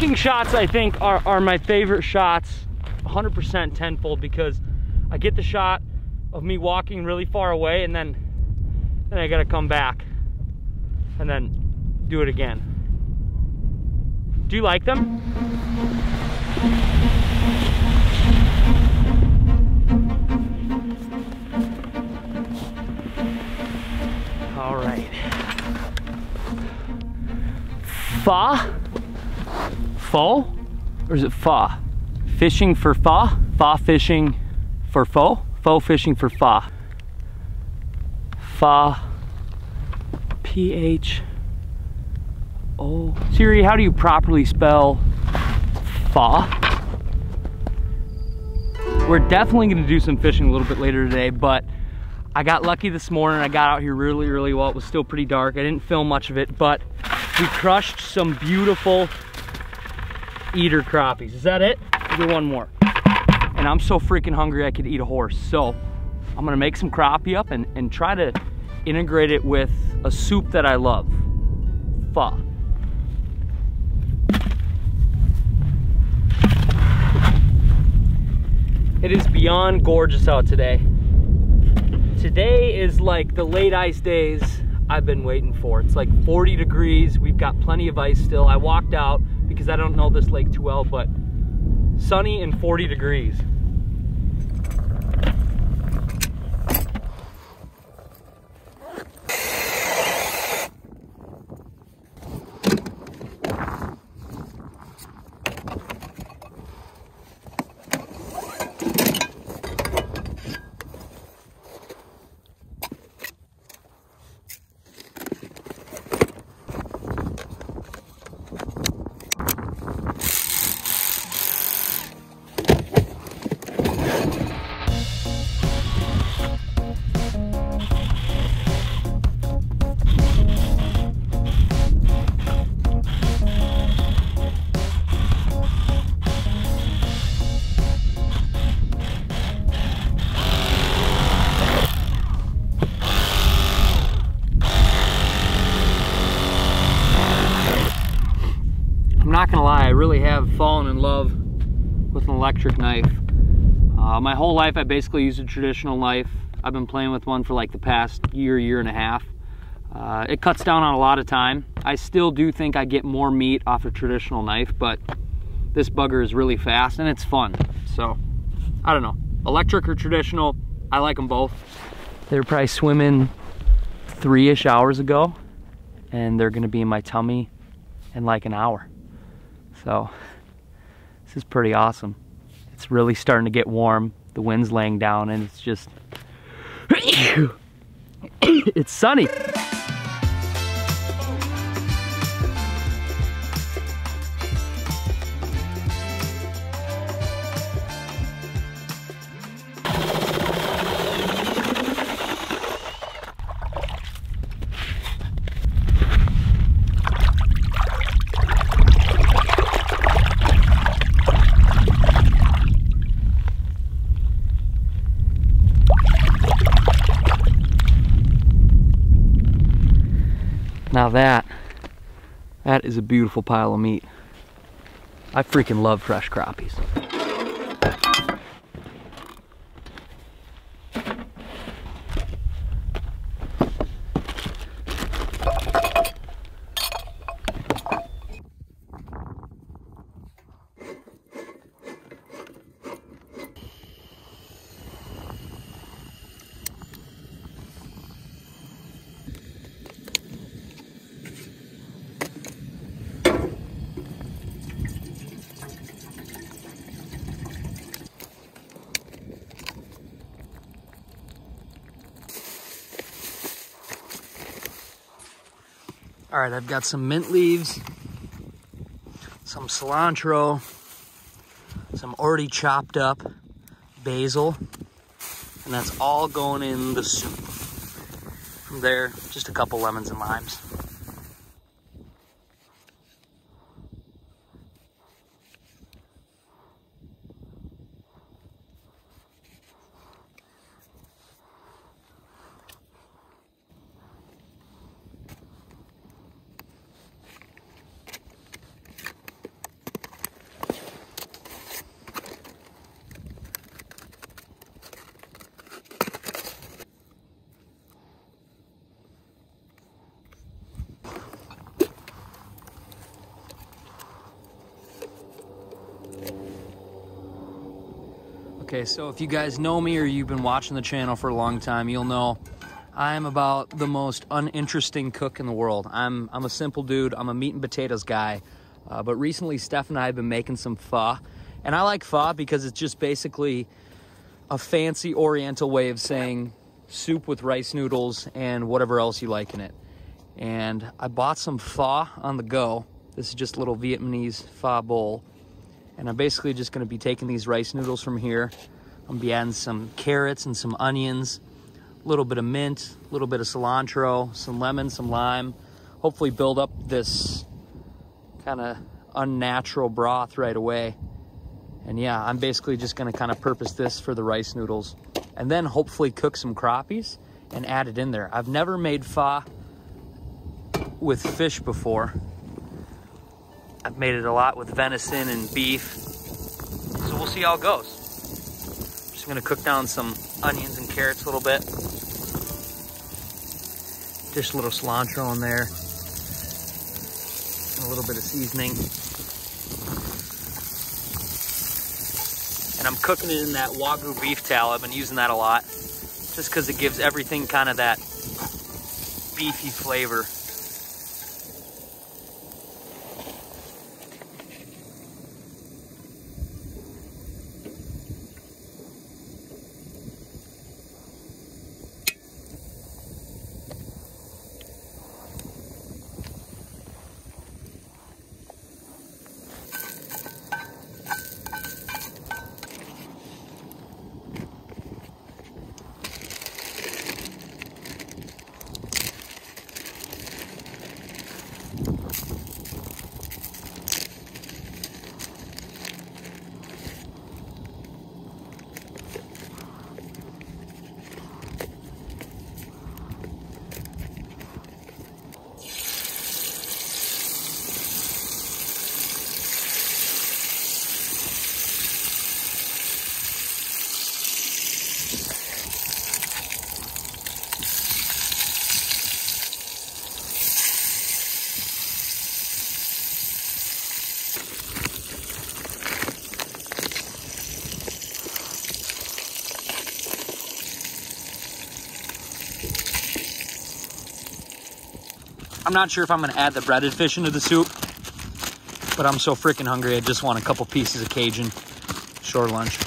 Walking shots, I think, are my favorite shots, 100% tenfold, because I get the shot of me walking really far away, and then I gotta come back and then do it again. Do you like them? All right. Fa? Fo? Or is it fa? Fishing for fa? Fa fishing for fo? Fo fishing for fa. Fa. P-H-O. Siri, how do you properly spell fa? We're definitely gonna do some fishing a little bit later today, but I got lucky this morning. I got out here really early while it was still pretty dark. I didn't film much of it, but we crushed some beautiful eater crappies. Is that it? I'll do one more. And I'm so freaking hungry I could eat a horse. So I'm gonna make some crappie up and try to integrate it with a soup that I love. Pho. It is beyond gorgeous out today. Today is like the late ice days I've been waiting for. It's like 40 degrees. We've got plenty of ice still. I walked out because I don't know this lake too well, but sunny and 40 degrees. I'm not gonna lie, I really have fallen in love with an electric knife. My whole life I basically used a traditional knife. I've been playing with one for like the past year and a half. It cuts down on a lot of time. I still do think I get more meat off a traditional knife, but this bugger is really fast and it's fun. So, I don't know. Electric or traditional, I like them both. They were probably swimming 3-ish hours ago, and they're gonna be in my tummy in like an hour. So this is pretty awesome. It's really starting to get warm. The wind's laying down and it's just, it's sunny. Now that is a beautiful pile of meat. I freaking love fresh crappies. All right, I've got some mint leaves, some cilantro, some already chopped up basil, and that's all going in the soup. From there, just a couple lemons and limes. Okay, so if you guys know me or you've been watching the channel for a long time, you'll know I'm about the most uninteresting cook in the world. I'm a simple dude. I'm a meat and potatoes guy. But recently, Steph and I have been making some pho. And I like pho because it's just basically a fancy Oriental way of saying soup with rice noodles and whatever else you like in it. And I bought some pho on the go. This is just a little Vietnamese pho bowl. And I'm basically just gonna be taking these rice noodles from here. I'm gonna be adding some carrots and some onions, a little bit of mint, a little bit of cilantro, some lemon, some lime. Hopefully build up this kind of unnatural broth right away. And yeah, I'm basically just gonna kind of purpose this for the rice noodles. And then hopefully cook some crappies and add it in there. I've never made pho with fish before. I've made it a lot with venison and beef. So we'll see how it goes. I'm just gonna cook down some onions and carrots a little bit. Just a little cilantro in there. And a little bit of seasoning. And I'm cooking it in that Wagyu beef tallow. I've been using that a lot. Just because it gives everything kind of that beefy flavor. I'm not sure if I'm gonna add the breaded fish into the soup, but I'm so freaking hungry, I just want a couple pieces of Cajun short lunch.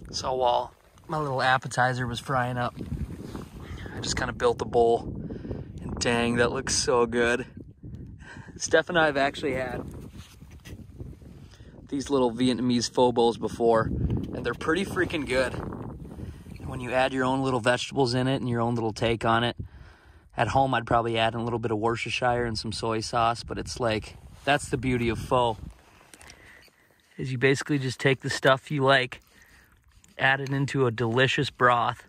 So while my little appetizer was frying up, I just kind of built the bowl, and dang, that looks so good. Steph and I have actually had these little Vietnamese pho bowls before, and they're pretty freaking good. And when you add your own little vegetables in it and your own little take on it, at home I'd probably add in a little bit of Worcestershire and some soy sauce, but it's like, that's the beauty of pho, is you basically just take the stuff you like, add it into a delicious broth.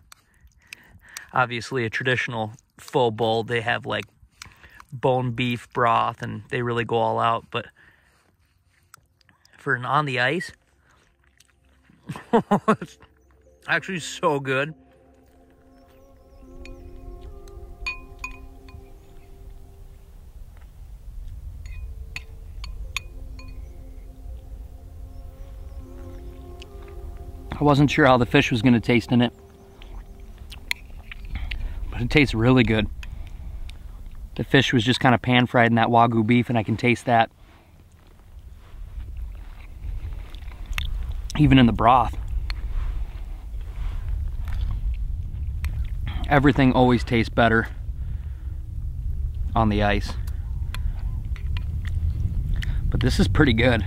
Obviously a traditional pho bowl, they have like bone beef broth and they really go all out, but for an on the ice, it's actually so good. I wasn't sure how the fish was going to taste in it, but it tastes really good. The fish was just kind of pan fried in that Wagyu beef, and I can taste that even in the broth. Everything always tastes better on the ice. But this is pretty good.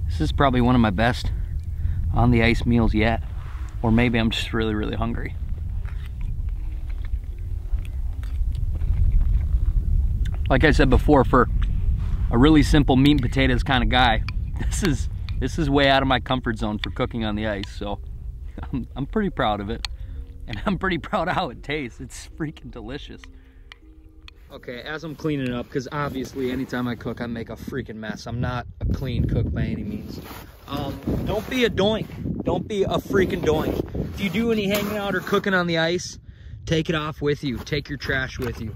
This is probably one of my best on the ice meals yet. Or maybe I'm just really, really hungry. Like I said before, for a really simple meat and potatoes kind of guy, this is way out of my comfort zone for cooking on the ice. So I'm pretty proud of it. And I'm pretty proud of how it tastes. It's freaking delicious. Okay, as I'm cleaning it up, because obviously anytime I cook, I make a freaking mess. I'm not a clean cook by any means. Don't be a doink. Don't be a freaking doink. If you do any hanging out or cooking on the ice, take it off with you. Take your trash with you.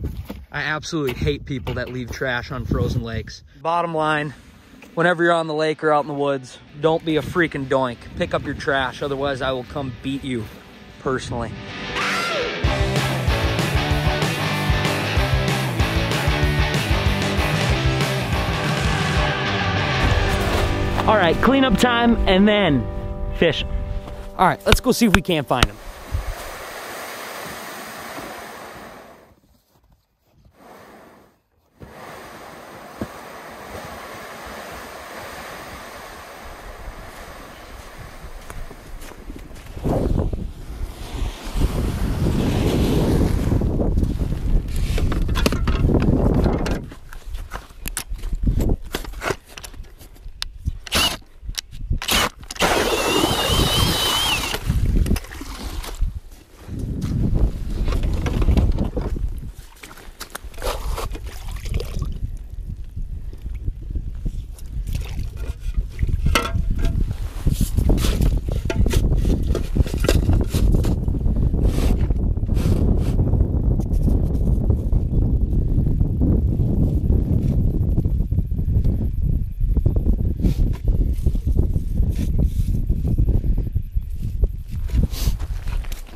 I absolutely hate people that leave trash on frozen lakes. Bottom line, whenever you're on the lake or out in the woods, don't be a freaking doink. Pick up your trash, otherwise I will come beat you personally. All right, cleanup time and then fish. All right, let's go see if we can't find them.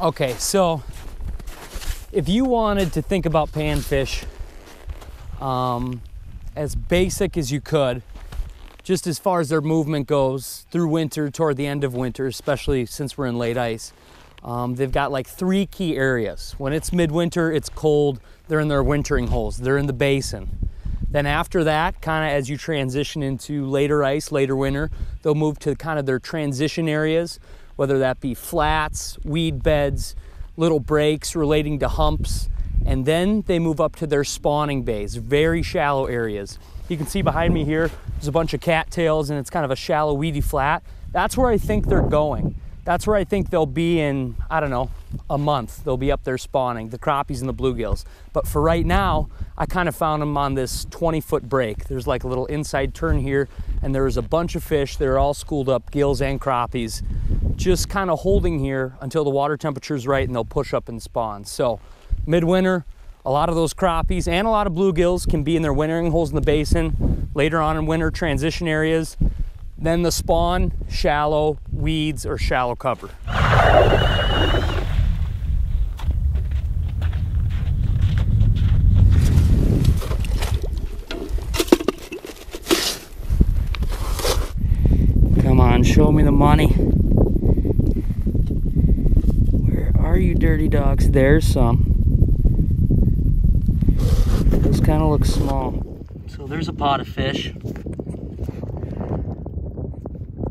Okay, so if you wanted to think about panfish as basic as you could, just as far as their movement goes through winter, toward the end of winter, especially since we're in late ice, they've got like 3 key areas. When it's midwinter, it's cold, they're in their wintering holes, they're in the basin. Then after that, kind of as you transition into later ice, later winter, they'll move to kind of their transition areas, whether that be flats, weed beds, little breaks relating to humps, and then they move up to their spawning bays, very shallow areas. You can see behind me here, there's a bunch of cattails and it's kind of a shallow weedy flat. That's where I think they're going. That's where I think they'll be in, I don't know, a month. They'll be up there spawning, the crappies and the bluegills. But for right now, I kind of found them on this 20-foot break. There's like a little inside turn here, and there's a bunch of fish that are all schooled up, gills and crappies, just kind of holding here until the water temperature is right and they'll push up and spawn. So midwinter, a lot of those crappies and a lot of bluegills can be in their wintering holes in the basin. Later on in winter, transition areas. Then the spawn, shallow weeds or shallow cover. Come on, show me the money. Where are you, dirty dogs? There's some. Those kind of look small. So there's a pot of fish.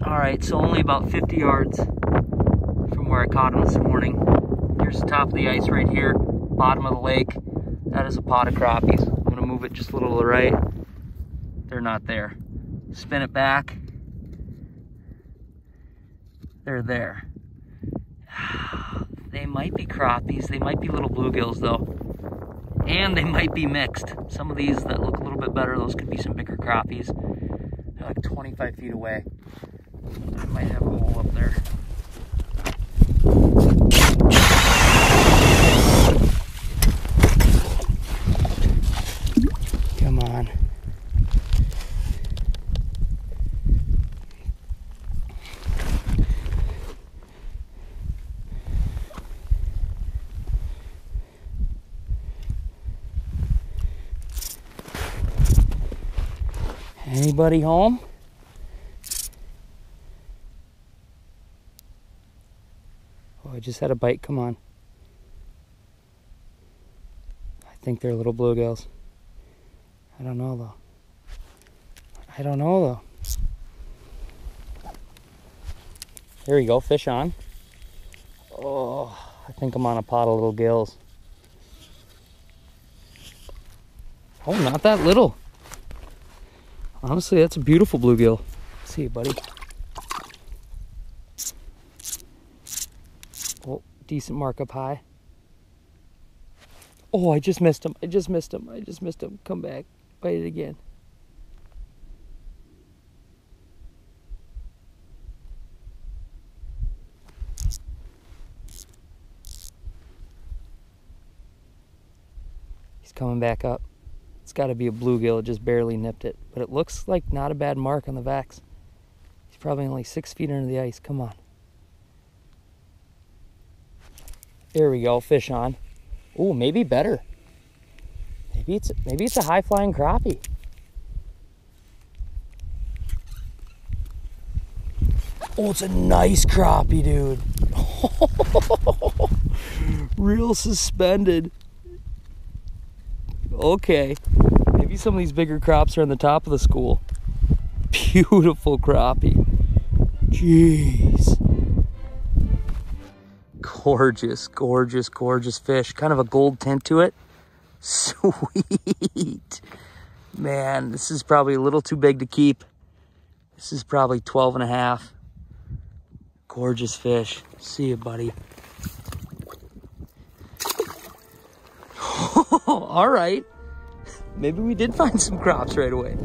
All right, so only about 50 yards from where I caught them this morning. Here's the top of the ice right here, bottom of the lake. That is a pot of crappies. I'm gonna move it just a little to the right. They're not there. Spin it back. They're there. They might be crappies. They might be little bluegills though. And they might be mixed. Some of these that look a little bit better, those could be some bigger crappies. They're like 25 feet away. I might have a hole up there. Come on. Anybody home? Oh, I just had a bite. Come on. I think they're little bluegills. I don't know though. I don't know though. There we go, fish on. Oh, I think I'm on a pot of little gills. Oh, not that little. Honestly, that's a beautiful bluegill. See you, buddy. Oh, decent mark up high. Oh, I just missed him. I just missed him. I just missed him. Come back. Bite it again. He's coming back up. It's got to be a bluegill. It just barely nipped it. But it looks like not a bad mark on the Vax. He's probably only 6 feet under the ice. Come on. There we go. Fish on. Oh, maybe better. Maybe it's a high flying crappie. Oh, it's a nice crappie, dude. Real suspended. Okay. Maybe some of these bigger crops are on the top of the school. Beautiful crappie. Jeez. Gorgeous, gorgeous, gorgeous fish. Kind of a gold tint to it. Sweet. Man, this is probably a little too big to keep. This is probably 12 and a half. Gorgeous fish. See you, buddy. All right. Maybe we did find some crops right away.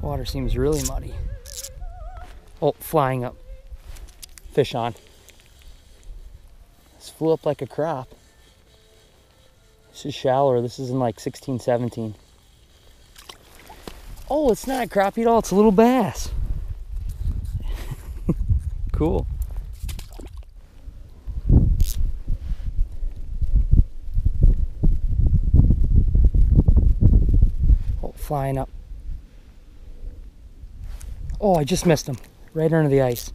Water seems really muddy. Oh, flying up. Fish on. This flew up like a crop. This is shallower. This is in like 16, 17. Oh, it's not a crappie at all. It's a little bass. Cool. Oh, flying up. Oh, I just missed him. Right under the ice.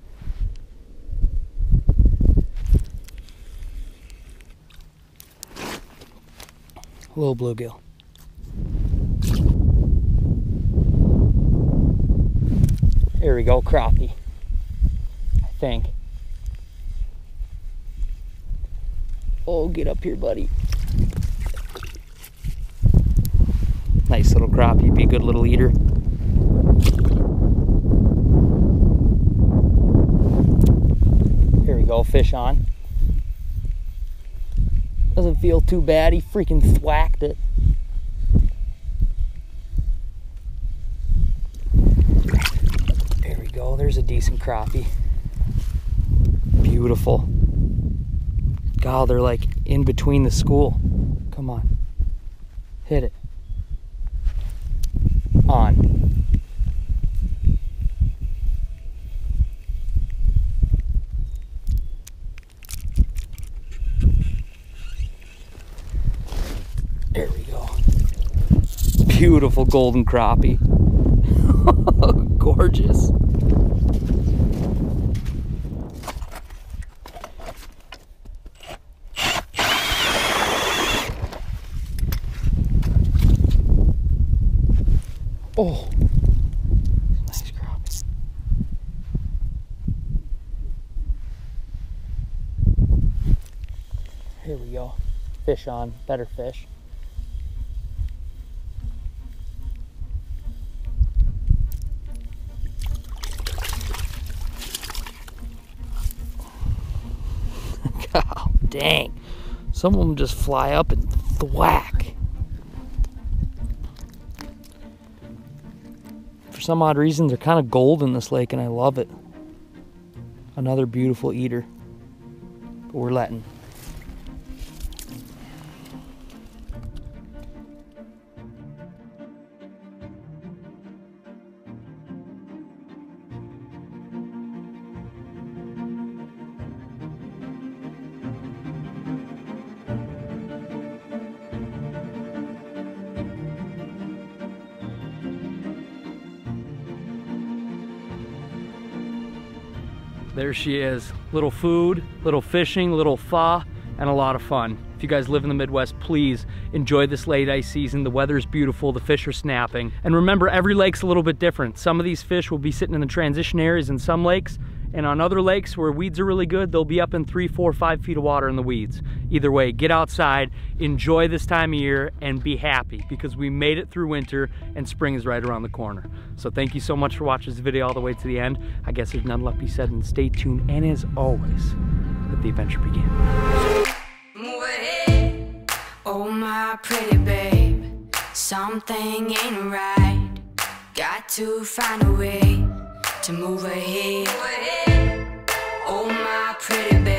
Little bluegill. There we go, crappie. I think. Oh, get up here, buddy. Nice little crappie. Be a good little eater. Here we go, fish on. Doesn't feel too bad. He freaking thwacked it. There we go. There's a decent crappie. Beautiful. God, they're like in between the school. Come on. Hit it. On. There we go. Beautiful golden crappie. Gorgeous. Oh, nice crappie. Here we go. Fish on, better fish. God dang. Some of them just fly up and thwack. For some odd reason, they're kind of gold in this lake, and I love it. Another beautiful eater. But we're letting. There she is. Little food, little fishing, little pho, and a lot of fun. If you guys live in the Midwest, please enjoy this late ice season. The weather's beautiful, the fish are snapping. And remember, every lake's a little bit different. Some of these fish will be sitting in the transition areas in some lakes, and on other lakes where weeds are really good, they'll be up in 3, 4, 5 feet of water in the weeds. Either way, get outside, enjoy this time of year, and be happy because we made it through winter and spring is right around the corner. So thank you so much for watching this video all the way to the end. I guess there's none left to be said, and stay tuned. And as always, let the adventure begin. Move ahead, oh my pretty babe. Something ain't right. Got to find a way to move ahead. Oh my pretty babe.